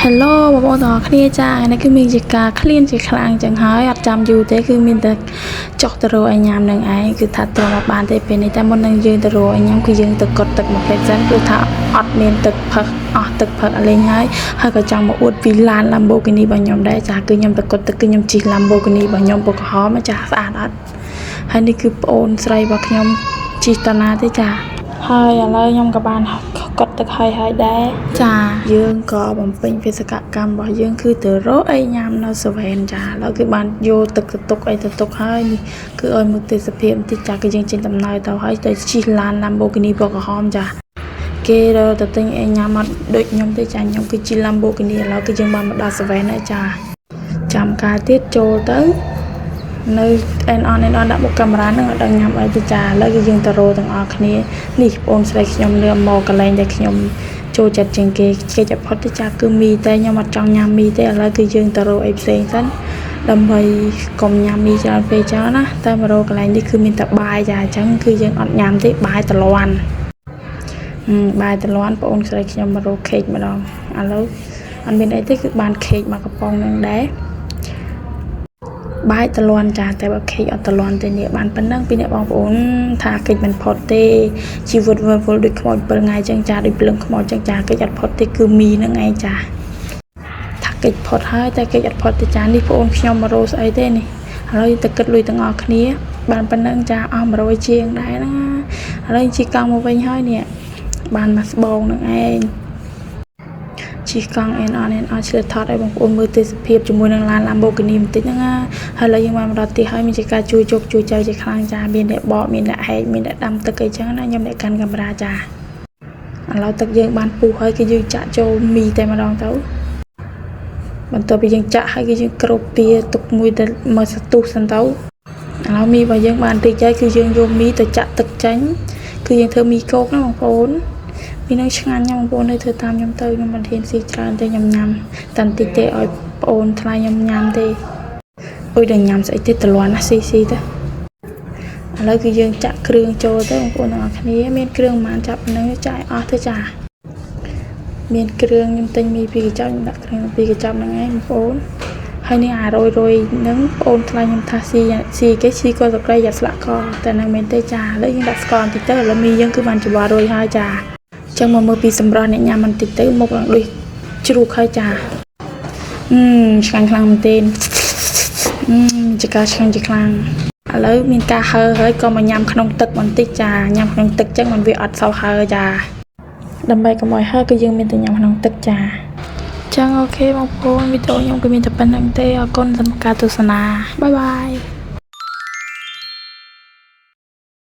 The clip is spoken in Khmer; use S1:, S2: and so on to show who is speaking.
S1: Hello បងប្អូនទាំងអស់គ្នាចានេះគឺមានជាការឃ្លានជាខ្លាំងចឹងហើយអត់ចាំយូរទេគឺមានតែចុះទៅរកឲ្យញ៉ាំនឹងឯងគឺថាទ្រាំមកបានទេពេលនេះតែមុននឹងយើងទៅរកឲ្យញ៉ាំគឺយើងទៅកត់ទឹកមួយផ្លេតសិនព្រោះថាអត់មានទឹកផឹកអស់ទឹកផឹកលេងហើយក៏ចង់មកអួតពីឡាន Lamborghini របស់ខ្ញុំដែរចាគឺខ្ញុំទៅកត់ទឹកគឺខ្ញុំជិះ Lamborghini របស់ខ្ញុំពណ៌ក្រហមចាស្អាតអត់ហើយនេះគឺប្អូនស្រីរបស់ខ្ញុំជិះតាណាទេចាហើយឥឡូវខ្ញុំក៏បានកត់ទឹកហើយដែរចាយើងក៏បំពេញបេសកកម្មរបស់យើងគឺទៅរកអីញ៉ាំនៅសវែនចាឥឡូវគឺបានយកទឹកទៅទុកអីទៅទុកហើយនេះគឺឲ្យមើលទេសភាពបន្តិចចាគឺយើងចេញដំណើរទៅហើយទៅជិះឡាន Lamborghini ពណ៌ក្រហមចាគេរកទៅទិញអីញ៉ាំអត់ដូចខ្ញុំទេចាខ្ញុំគឺជិះ Lamborghini ឥឡូវគឺយើងបានមកដល់សវែនហើយចាចាំការទៀតចូលទៅនៅអនដាក់មុខកាមេរ៉ានឹងអត់ដឹងញ៉ាំអីទេចាឥឡូវគឺយើងទៅរកទាំងអស់គ្នានេះបងស្រីខ្ញុំលឿមមកកន្លែងដែលខ្ញុំចូលចិត្តជាងគេចិត្តផុតទេចាគឺមីតែខ្ញុំអត់ចង់ញ៉ាំមីទេឥឡូវគឺយើងទៅរកអីផ្សេងសិនដើម្បីកុំញ៉ាំមីច្រើនពេកចឹងណាតែមករកកន្លែងនេះគឺមានតែបាយចាអញ្ចឹងគឺយើងអត់ញ៉ាំទេបាយតលាន់បងស្រីខ្ញុំមករកខេកម្ដងឥឡូវអត់មានអីទេគឺបានខេកមកកំប៉ុងនឹងដែរបាយតលាន់ចាតែបើខេកអត់តលាន់ទេនេះបានប៉ុណ្ណឹងពីអ្នកបងប្អូនថាកិច្ចមិនផុតទេជីវិតវិលវល់ដូចខ្មោច7ថ្ងៃចឹងចាដូចភ្លើងខ្មោចចឹងចាកិច្ចអត់ផុតទេគឺមីនឹងឯងចាថាកិច្ចផុតហើយតែកិច្ចអត់ផុតទេចានេះបងប្អូនខ្ញុំមករកស្អីទេនេះឥឡូវទៅគិតលុយទាំងអស់គ្នាបានប៉ុណ្ណឹងចាអស់100ជាងដែរណាឥឡូវជិះកង់មកវិញហើយនេះបានមកស្បោងនឹងឯងជិះកង់អត់ឆ្លៀតថតឲ្យបងប្អូនមើលទេសភាពជាមួយនឹងឡាន Lamborghini បន្តិចហ្នឹងហើយឥឡូវយើងបានមកដល់ទីហើយមានជាការជួយជោគជួយចៅជាខ្លាំងចាមានអ្នកបកមានអ្នកហែកមានអ្នកដាំទឹកអីចឹងណាខ្ញុំអ្នកកាន់កាមេរ៉ាចាឥឡូវទឹកយើងបានពុះហើយគឺយើងចាក់ចូលមីតែម្ដងទៅបន្ទាប់ពីយើងចាក់ហើយគឺយើងគ្របពីទុកមួយទៅមកសទុះសិនទៅឥឡូវមីរបស់យើងបានតិចហើយគឺយើងយកមីទៅចាក់ទឹកចេញគឺយើងធ្វើមីគោកណាបងប្អូនពីនឹងឆ្ងាញ់ខ្ញុំបងប្អូននៅធ្វើតាមខ្ញុំទៅខ្ញុំមិនហ៊ានស៊ីច្រើនទេខ្ញុំញ៉ាំតាន់តិចទេឲ្យបងប្អូនថ្លៃខ្ញុំញ៉ាំទេអុយដល់ញ៉ាំស្អីទេតលាន់ណាស៊ីទៅឥឡូវគឺយើងចាក់គ្រឿងចូលទៅបងប្អូនទាំងអស់គ្នាមានគ្រឿងប៉ុន្មានចាប់នឹងចាក់អស់ទៅចាមានគ្រឿងខ្ញុំទិញមី2កញ្ចប់ខ្ញុំដាក់គ្រឿង2កញ្ចប់ហ្នឹងឯងបងប្អូនហើយនេះអារុយហ្នឹងបងប្អូនថ្លៃខ្ញុំថាស៊ីគេស៊ីក៏សក្តិយ៉ាស្លាក់កតែនឹងមែនទេចាឥឡូវយើងដាក់ស្ករបន្តិចទៅឥឡូវមីយើងគឺបានច្របារុយហើយចាចឹងមកមើលពីសម្រស់អ្នកញ៉ាំបន្តិចទៅមុខឡើងដូចជ្រូកហើយចាឆ្ងាញ់ខ្លាំងមែនទេជាការឆ្ងាញ់ជាខ្លាំងឥឡូវមានការហើហើយក៏មកញ៉ាំក្នុងទឹកបន្តិចចាញ៉ាំក្នុងទឹកចឹងมันវាអត់សោះហើចាដើម្បីកុំឲ្យហើគឺយើងមានតែញ៉ាំក្នុងទឹកចាចឹងអូខេបងប្អូនវីដេអូខ្ញុំគឺមានតែប៉ុណ្្នឹងទេអរគុណសម្រាប់ការទស្សនាបាយ